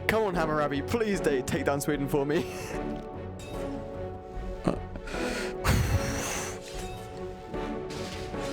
Come on, Hammurabi, please take down Sweden for me.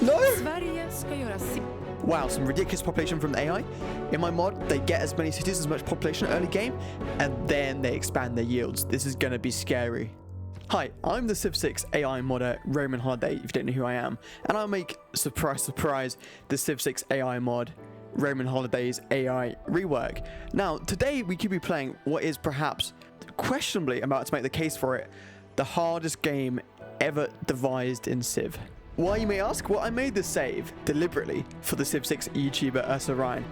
No! Wow, some ridiculous population from the AI. In my mod, they get as many cities as much population early game, and then they expand their yields. This is gonna be scary. Hi, I'm the Civ 6 AI modder, Roman Holiday, if you don't know who I am, and I'll make, surprise, surprise, the Civ 6 AI mod, Roman Holiday's AI rework. Now, today we could be playing what is perhaps, questionably, I'm about to make the case for it, the hardest game ever devised in Civ. Why, you may ask? Well, I made this save deliberately for the Civ 6 YouTuber Ursa Ryan.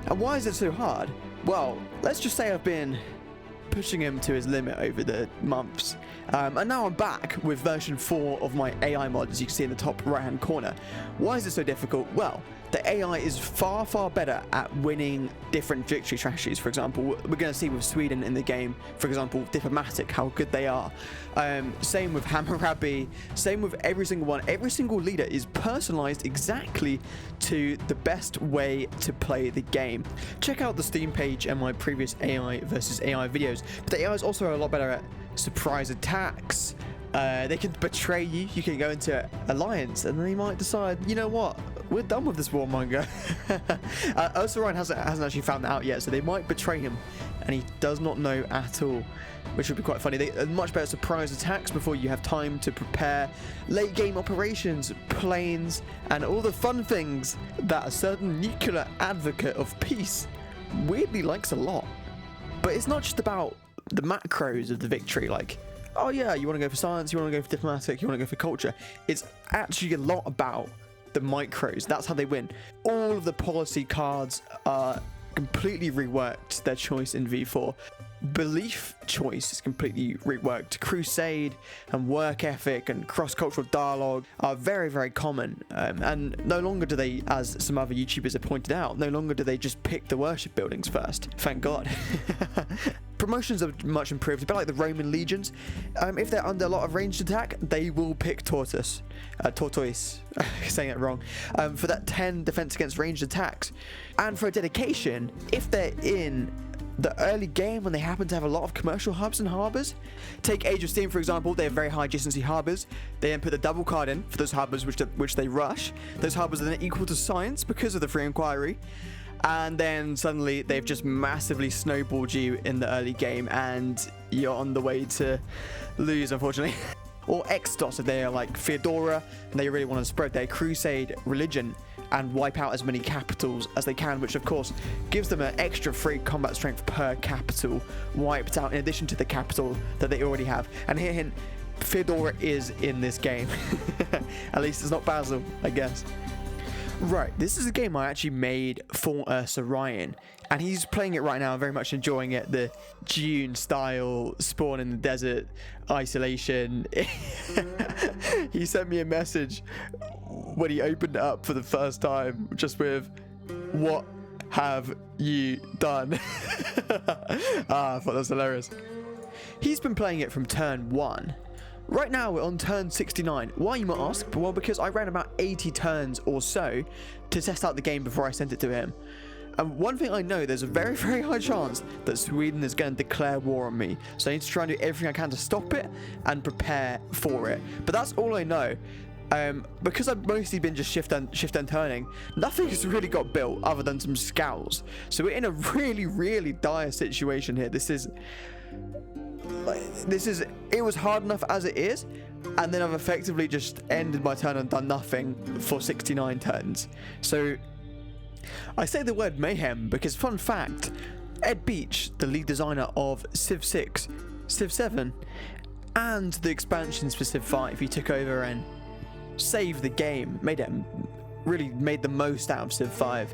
And why is it so hard? Well, let's just say I've been pushing him to his limit over the months. And now I'm back with version 4 of my AI mod, as you can see in the top right hand corner. Why is it so difficult? Well, the AI is far, far better at winning different victory strategies. For example, we're going to see with Sweden in the game, for example, Diplomatic, how good they are. Same with Hammurabi, same with every single one. Every single leader is personalized exactly to the best way to play the game. Check out the Steam page and my previous AI versus AI videos. But the AI is also a lot better at surprise attacks. They can betray you. You can go into alliance and then you might decide, you know what, we're done with this warmonger. Ursa Ryan hasn't actually found that out yet, so they might betray him and he does not know at all, which would be quite funny. They are much better surprise attacks before you have time to prepare late game operations, planes, and all the fun things that a certain nuclear advocate of peace weirdly likes a lot. But it's not just about the macros of the victory, like, oh yeah, you want to go for science, you want to go for diplomatic, you want to go for culture. It's actually a lot about the micros. That's how they win. All of the policy cards are completely reworked, their choice in V4. Belief choice is completely reworked. Crusade and work ethic and cross-cultural dialogue are very, very common. And no longer do they, as some other YouTubers have pointed out, no longer do they just pick the worship buildings first. Thank God. Promotions are much improved, a bit like the Roman legions. If they're under a lot of ranged attack, they will pick tortoise, saying it wrong, for that 10 defense against ranged attacks. And for a dedication, if they're in the early game when they happen to have a lot of commercial hubs and harbors, take Age of Steam for example, they have very high adjacency harbors. They then put the double card in for those harbors which they rush. Those harbors are then equal to science because of the free inquiry. And then suddenly they've just massively snowballed you in the early game and you're on the way to lose, unfortunately. Or Extos, if they are like Theodora and they really want to spread their crusade religion and wipe out as many capitals as they can, which of course gives them an extra free combat strength per capital wiped out in addition to the capital that they already have. And here, hint, Theodora is in this game. At least it's not Basil, I guess. Right, this is a game I actually made for Ursa Ryan, and he's playing it right now, very much enjoying it, the Dune style, spawn in the desert, isolation. He sent me a message when he opened it up for the first time, just with, "What have you done?" I thought that was hilarious. He's been playing it from turn 1. Right now we're on turn 69. Why, you might ask? Well, because I ran about 80 turns or so to test out the game before I sent it to him. And one thing I know, there's a very, very high chance that Sweden is going to declare war on me. So I need to try and do everything I can to stop it and prepare for it. But that's all I know. Because I've mostly been just shift and turning, nothing has really got built other than some scouts. So we're in a really, really dire situation here. It was hard enough as it is, and then I've effectively just ended my turn and done nothing for 69 turns. So I say the word mayhem because, fun fact, Ed Beach, the lead designer of Civ 6, Civ 7, and the expansions for Civ 5, he took over and saved the game, really made the most out of Civ 5.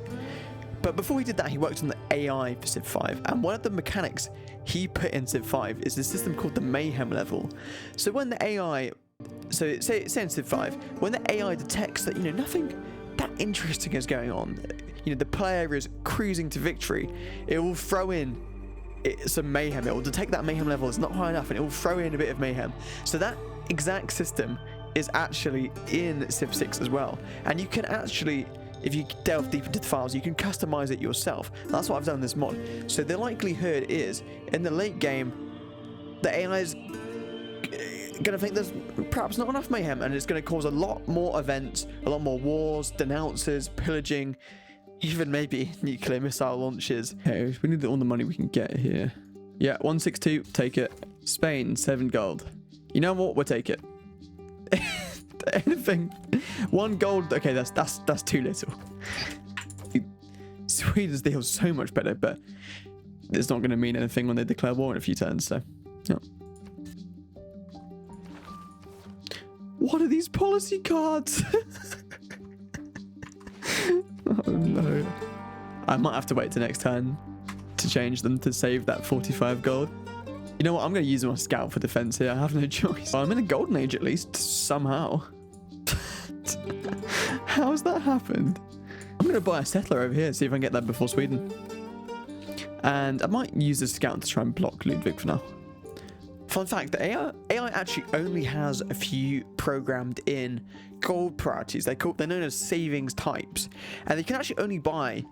But before he did that, he worked on the AI for Civ 5, and one of the mechanics he put in Civ 5 is a system called the Mayhem Level. So when the AI, say in Civ 5, when the AI detects that, nothing that interesting is going on, the player is cruising to victory, it will throw in some mayhem. It will detect that mayhem level is not high enough and it will throw in a bit of mayhem. So that exact system is actually in Civ 6 as well. And you can actually if you delve deep into the files, you can customize it yourself. That's what I've done in this mod. So the likelihood is, in the late game, the AI is going to think there's perhaps not enough mayhem, and it's going to cause a lot more events, a lot more wars, denouncers, pillaging, even maybe nuclear missile launches. Hey, we need all the money we can get here. Yeah, 162, take it. Spain, 7 gold. You know what? We'll take it. Anything. 1 gold. Okay, that's too little. Sweden's deal's so much better, but it's not going to mean anything when they declare war in a few turns, so yeah. What are these policy cards? Oh no. I might have to wait till next turn to change them to save that 45 gold. You know what? I'm going to use my scout for defense here. I have no choice. I'm in a golden age at least, somehow. How has that happened? I'm going to buy a settler over here, see if I can get that before Sweden. And I might use the scout to try and block Ludwig for now. Fun fact, the AI actually only has a few programmed in gold priorities. They're known as savings types. And they can actually only buy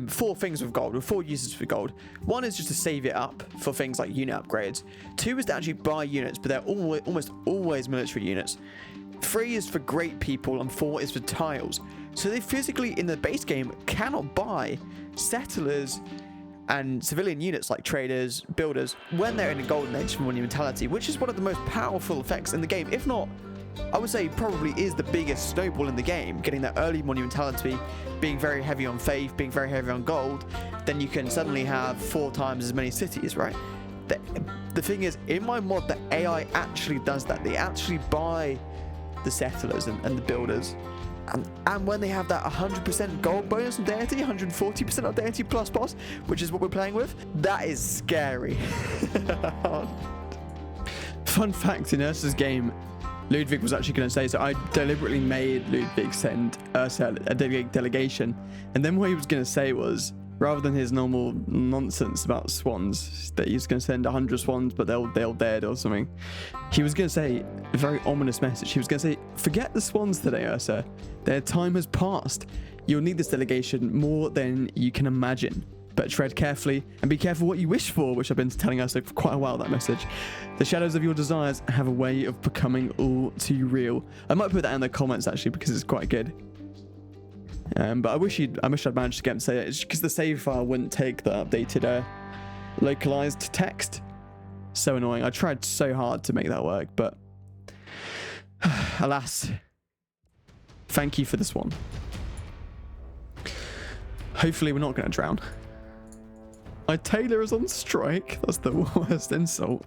4 things with gold, or 4 uses for gold. 1 is just to save it up for things like unit upgrades. 2 is to actually buy units, but they're almost always military units. 3 is for great people, and 4 is for tiles. So they physically, in the base game, cannot buy settlers and civilian units like traders, builders, when they're in a golden age for monumentality, which is one of the most powerful effects in the game. If not, I would say probably is the biggest snowball in the game, getting that early monumentality, being very heavy on faith, being very heavy on gold, then you can suddenly have 4 times as many cities, right? The thing is, in my mod, the AI actually does that. They actually buy the settlers and the builders. And when they have that 100% gold bonus on deity, 140% on deity plus, which is what we're playing with, that is scary. Fun fact, in Ursa's game, Ludwig was actually going to say, so I deliberately made Ludwig send Ursa a delegation, and then what he was going to say was, rather than his normal nonsense about swans, that he's going to send 100 swans, but they'll dead or something, he was going to say a very ominous message. He was going to say, forget the swans today, Ursa. Their time has passed. You'll need this delegation more than you can imagine. But tread carefully and be careful what you wish for, which I've been telling Ursa for quite a while, that message. The shadows of your desires have a way of becoming all too real. I might put that in the comments, actually, because it's quite good. But I wish I'd managed to get him to say it. It's because the save file wouldn't take the updated localized text. So annoying. I tried so hard to make that work, but alas. Thank you for this one. Hopefully we're not going to drown. My tailor is on strike. That's the worst insult.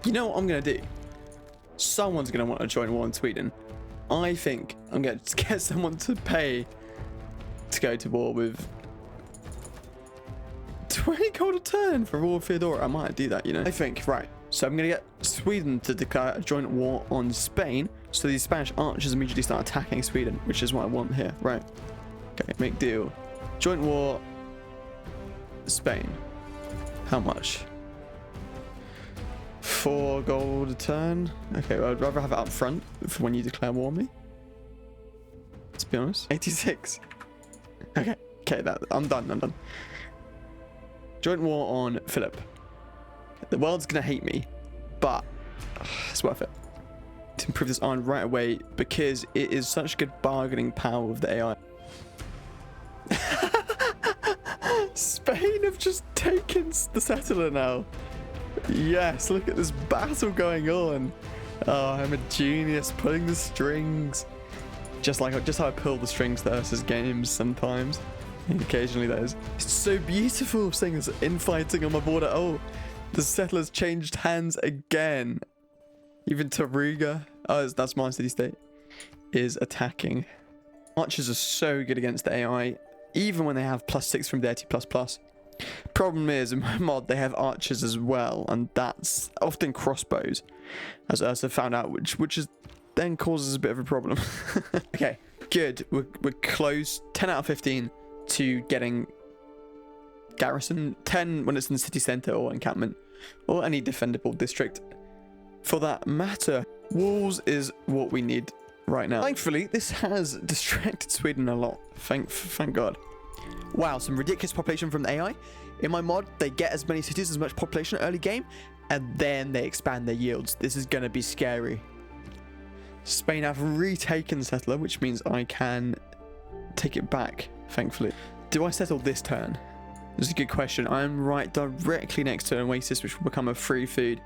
You know what I'm going to do? Someone's going to want to join war in Sweden. I think I'm going to get someone to pay to go to war with 20 gold a turn for War of Theodora. I might do that, you know. I think, right. So I'm going to get Sweden to declare a joint war on Spain. So these Spanish archers immediately start attacking Sweden, which is what I want here. Right. Okay, make deal. Joint war, Spain. How much? 4 gold a turn. Okay, well, I'd rather have it up front for when you declare war on me. To be honest. 86. Okay, I'm done. Joint war on Philip. The world's gonna hate me, but it's worth it to improve this iron right away because it is such good bargaining power with the AI. Spain have just taken the settler now. Yes, look at this battle going on. Oh, I'm a genius pulling the strings. Just how I pull the strings to Ursa's games sometimes. And occasionally that is. It's so beautiful seeing this infighting on my border. Oh, the settlers changed hands again. Even Taruga, that's my city-state, is attacking. Archers are so good against the AI, even when they have +6 from deity ++. Problem is, in my mod, they have archers as well, and that's often crossbows, as Ursa found out, which is then causes a bit of a problem. Okay, good. We're close. 10 out of 15 to getting garrison. 10 when it's in the city center or encampment, or any defendable district. For that matter, walls is what we need right now. Thankfully, this has distracted Sweden a lot. Thank God. Wow, some ridiculous population from the AI. In my mod, they get as many cities as much population early game, and then they expand their yields. This is going to be scary. Spain have retaken the settler, which means I can take it back, thankfully. Do I settle this turn? This is a good question. I am right directly next to an oasis, which will become a free food.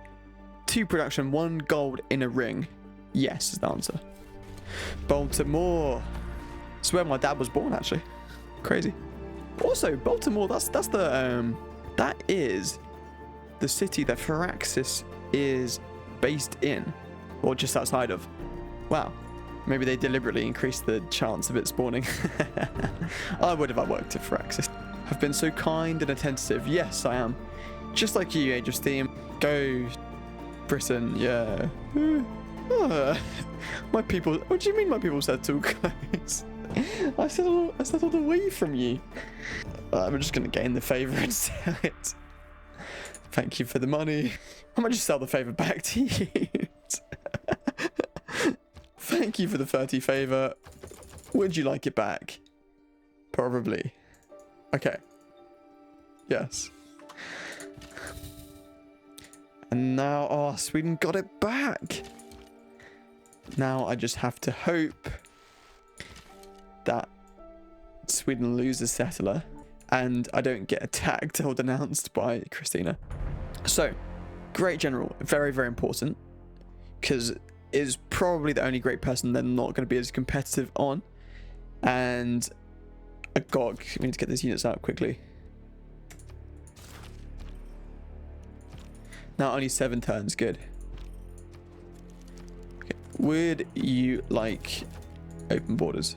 2 production, 1 gold in a ring. Yes is the answer. Baltimore. It's where my dad was born, actually. Crazy. Also, Baltimore, that is the city that Firaxis is based in, or just outside of. Wow. Maybe they deliberately increased the chance of it spawning. I would if I worked at Firaxis. I've been so kind and attentive. Yes, I am. Just like you, Age of Steam. Go, Britain. Yeah. My people. What do you mean my people said too close? I settled away from you. I'm just gonna gain the favor and sell it. Thank you for the money. I might just sell the favor back to you. Thank you for the 30 favor. Would you like it back? Probably. Okay. Yes. And now, oh, Sweden got it back. Now I just have to hope that Sweden loses settler and I don't get attacked or denounced by Christina. So, great general, very, very important, because is probably the only great person they're not going to be as competitive on. And a GOG, we need to get these units out quickly. Now only 7 turns, good. Okay. Would you like open borders?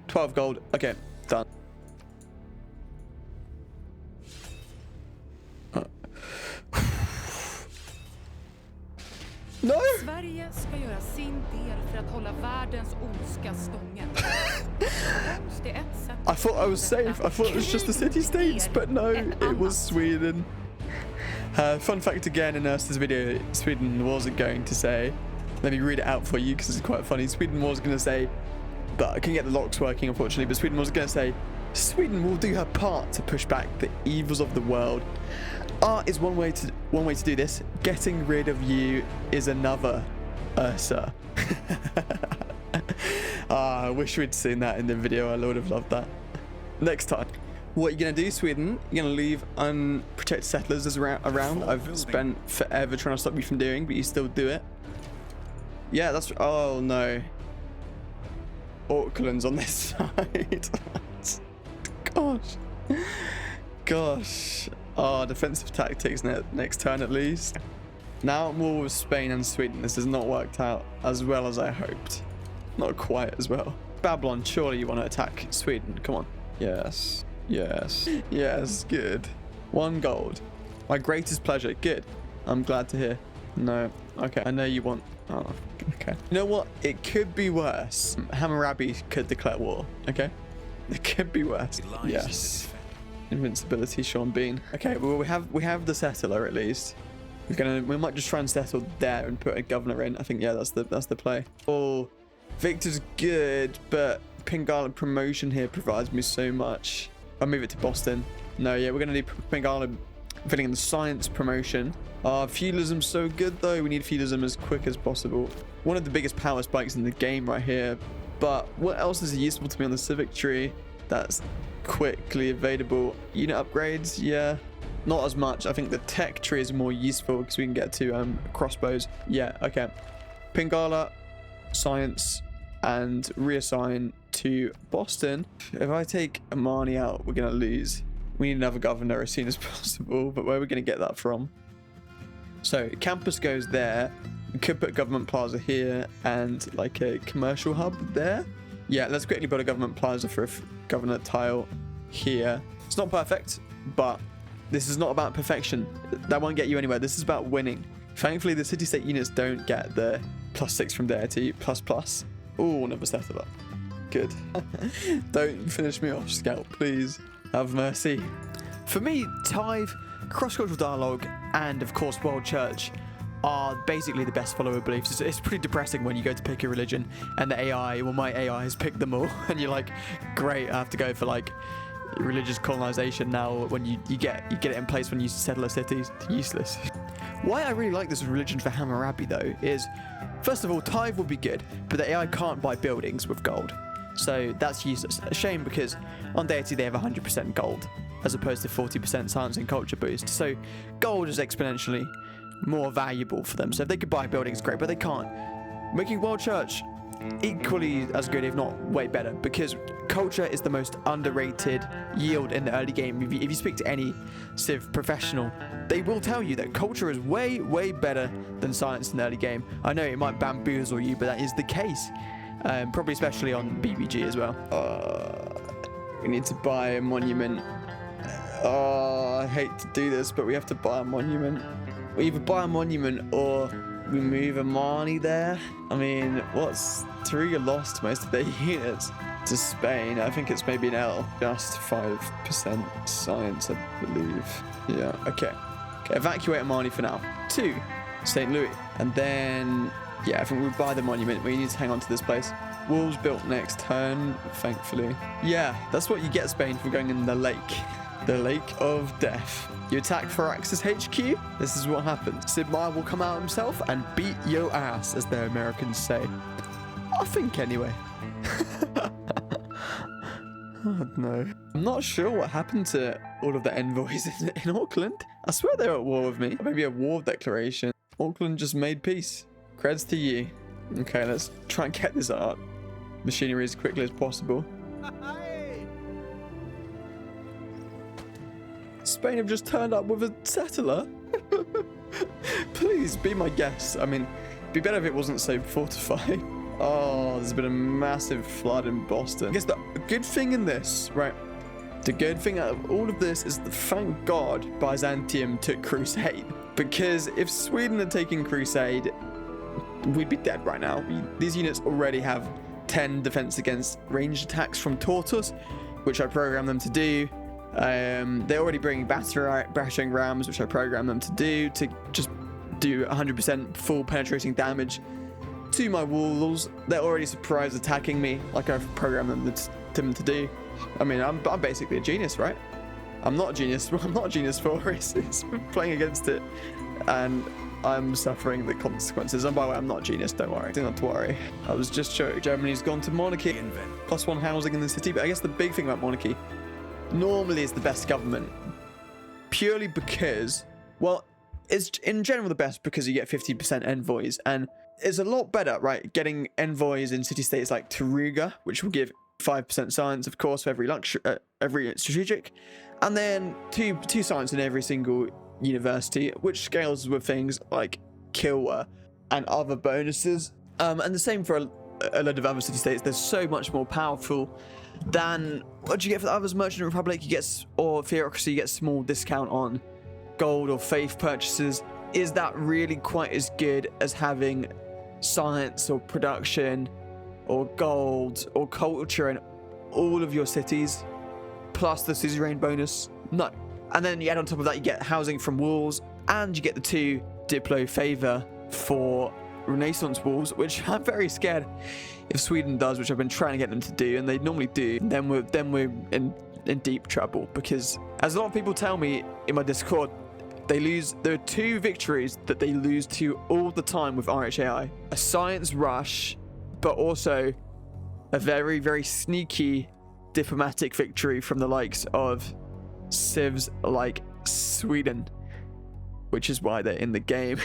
12 gold, okay, done. No! Sverige ska göra sin del för att hålla världens ondska stången. I thought I was safe. I thought it was just the city-states, but no, it was Sweden. Fun fact again in Ursa's video, Sweden wasn't going to say, let me read it out for you because it's quite funny. Sweden was going to say, but I couldn't get the locks working unfortunately, but Sweden was going to say, Sweden will do her part to push back the evils of the world. Art is one way to do this. Getting rid of you is another, Ursa. I wish we'd seen that in the video. I would have loved that. Next time. What are you going to do, Sweden? You're going to leave unprotected settlers around. I've spent forever trying to stop you from doing, but you still do it. Yeah, that's... Oh, no. Auckland's on this side. Gosh. Gosh. Oh, defensive tactics next turn at least. Now I'm war with Spain and Sweden. This has not worked out as well as I hoped. Not quite as well. Babylon, surely you want to attack Sweden. Come on. Yes. Yes. Yes, good. 1 gold. My greatest pleasure. Good. I'm glad to hear. No. Okay, I know you want... Oh, okay. You know what? It could be worse. Hammurabi could declare war. Okay? It could be worse. Yes. Invincibility, Sean Bean. Okay, well we have the settler at least. We might just try and settle there and put a governor in. I think yeah, that's the play. Oh, Victor's good, but Pingala promotion here provides me so much. I'll move it to Boston. No, yeah, we're gonna need Pingala filling in the science promotion. Feudalism's so good though. We need feudalism as quick as possible. One of the biggest power spikes in the game right here. But what else is useful to me on the civic tree that's quickly available? Unit upgrades, yeah, not as much. I think the tech tree is more useful because we can get to crossbows. Yeah, okay. Pingala, science, and reassign to Boston. If I take Amani out, we're gonna lose. We need another governor as soon as possible, but where are we gonna get that from? So campus goes there. We could put government plaza here and like a commercial hub there. Yeah, let's quickly build a government plaza for a governor tile here. It's not perfect, but this is not about perfection. That won't get you anywhere. This is about winning. Thankfully, the city-state units don't get the +6 from there to ++. Oh, another settler. Good. Don't finish me off, Scout, please. Have mercy. For me, tithe, cross-cultural dialogue, and of course, World Church are basically the best follower beliefs. It's pretty depressing when you go to pick a religion and the AI, well, my AI has picked them all, and you're like, great, I have to go for like religious colonization now. When you get it in place when you settle a city. It's useless. Why I really like this religion for Hammurabi though is, first of all, tithe would be good, but the AI can't buy buildings with gold, so that's useless. A shame, because on deity they have 100% gold as opposed to 40% science and culture boost, so gold is exponentially more valuable for them. So if they could buy buildings, great, but they can't. Making world church equally as good, if not way better, because culture is the most underrated yield in the early game. If you speak to any Civ professional, they will tell you that culture is way better than science in the early game. I know it might bamboozle you, but that is the case, probably especially on BBG as well. We need to buy a monument. I hate to do this, but we have to buy a monument. We either buy a monument or we move Amani there. I mean, what's Taruga lost most of their units to Spain? I think it's maybe an L. Just 5% science, I believe. Yeah, okay. Evacuate Amani for now. 2, St. Louis. And then, yeah, I think we'll buy the monument. We need to hang on to this place. Walls built next turn, thankfully. Yeah, that's what you get, Spain, for going in the lake. The Lake of Death. You attack Firaxis HQ, this is what happens. Sid Meier will come out himself and beat your ass, as the Americans say. I think, anyway. Oh, no. I'm not sure what happened to all of the envoys in Auckland. I swear they were at war with me. Maybe a war declaration. Auckland just made peace. Creds to you. Okay, let's try and get this art machinery as quickly as possible. Spain have just turned up with a settler. Please be my guest. I mean, it'd be better if it wasn't so fortified. Oh, there's been a massive flood in Boston. I guess the good thing in this, right? The good thing out of all of this is that, thank God, Byzantium took Crusade. Because if Sweden had taken Crusade, we'd be dead right now. These units already have 10 defense against ranged attacks from Tortoise, which I programmed them to do. They're already bringing battering rams, which I programmed them to do, to just do 100% full penetrating damage to my walls. They're already surprise attacking me, like I've programmed them to do. I mean, I'm basically a genius, right? I'm not a genius. I'm not a genius for it's playing against it, and I'm suffering the consequences. And by the way, I'm not a genius, don't worry. Do not worry. I was just showing Germany's gone to monarchy. +1 housing in the city, but I guess the big thing about monarchy, normally it's the best government, purely because, well, it's in general the best because you get 50% envoys, and it's a lot better, right, getting envoys in city-states like Taruga, which will give 5% science, of course, for every strategic, and then two science in every single university, which scales with things like Kilwa and other bonuses, and the same for a lot of other city-states. They're so much more powerful than what you get for the others. Merchant Republic, you get, or Theocracy, you get small discount on gold or faith purchases. Is that really quite as good as having science or production or gold or culture in all of your cities, plus the suzerain bonus? No. And then you add on top of that, you get housing from walls, and you get the 2 Diplo favor for Renaissance walls, which I'm very scared if Sweden does, which I've been trying to get them to do, and they normally do, then we're in deep trouble, because as a lot of people tell me in my Discord, there are 2 victories that they lose to all the time with RHAI. A science rush, but also a very sneaky diplomatic victory from the likes of civs like Sweden, which is why they're in the game.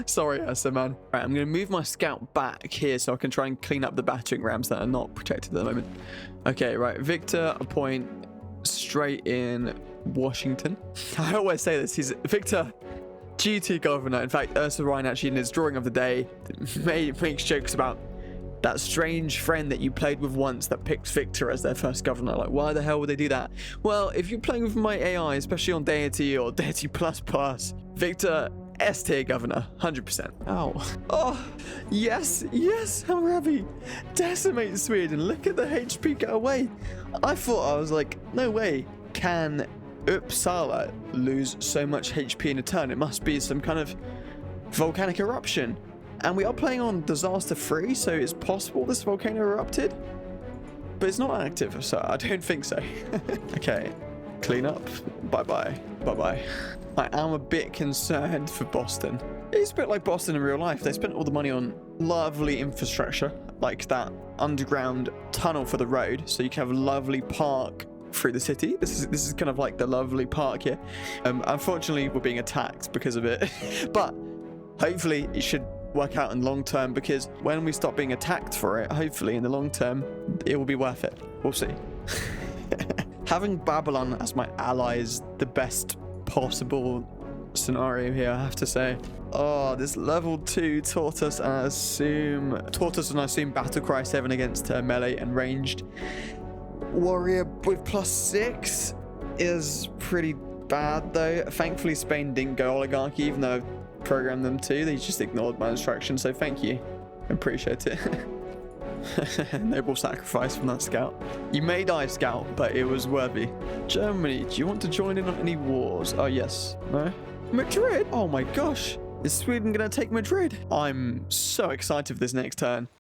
Sorry, Ursa, man. Right, I'm going to move my scout back here so I can try and clean up the battering rams that are not protected at the moment. Okay, right. Victor, appoint straight in Washington. I always say this. He's Victor, GT governor. In fact, Ursa Ryan actually in his drawing of the day makes jokes about that strange friend that you played with once that picked Victor as their first governor. Like, why the hell would they do that? Well, if you're playing with my AI, especially on Deity or Deity++, Victor, S tier governor, 100%. Ow. Oh, yes, Hammurabi. Decimate Sweden. Look at the HP go away. I thought, I was like, no way can Uppsala lose so much HP in a turn? It must be some kind of volcanic eruption. And we are playing on disaster free, so it's possible this volcano erupted, but it's not active, so I don't think so. Okay, clean up. Bye-bye. Bye-bye. I am a bit concerned for Boston. It's a bit like Boston in real life. They spent all the money on lovely infrastructure, like that underground tunnel for the road, so you can have a lovely park through the city. This is kind of like the lovely park here. Unfortunately, we're being attacked because of it, but hopefully it should work out in the long term, because when we stop being attacked for it, hopefully in the long term, it will be worth it. We'll see. Having Babylon as my ally is the best possible scenario here, I have to say. Oh, this level 2 taught us and I assume Battlecry 7 against melee and ranged warrior with +6 is pretty bad though. Thankfully Spain didn't go oligarchy, even though I've programmed them to. They just ignored my instructions, so thank you. I appreciate it. Noble sacrifice from that scout. You may die, scout, but it was worthy. Germany, do you want to join in on any wars? Oh yes. No? Madrid? Oh my gosh. Is Sweden gonna take Madrid? I'm so excited for this next turn.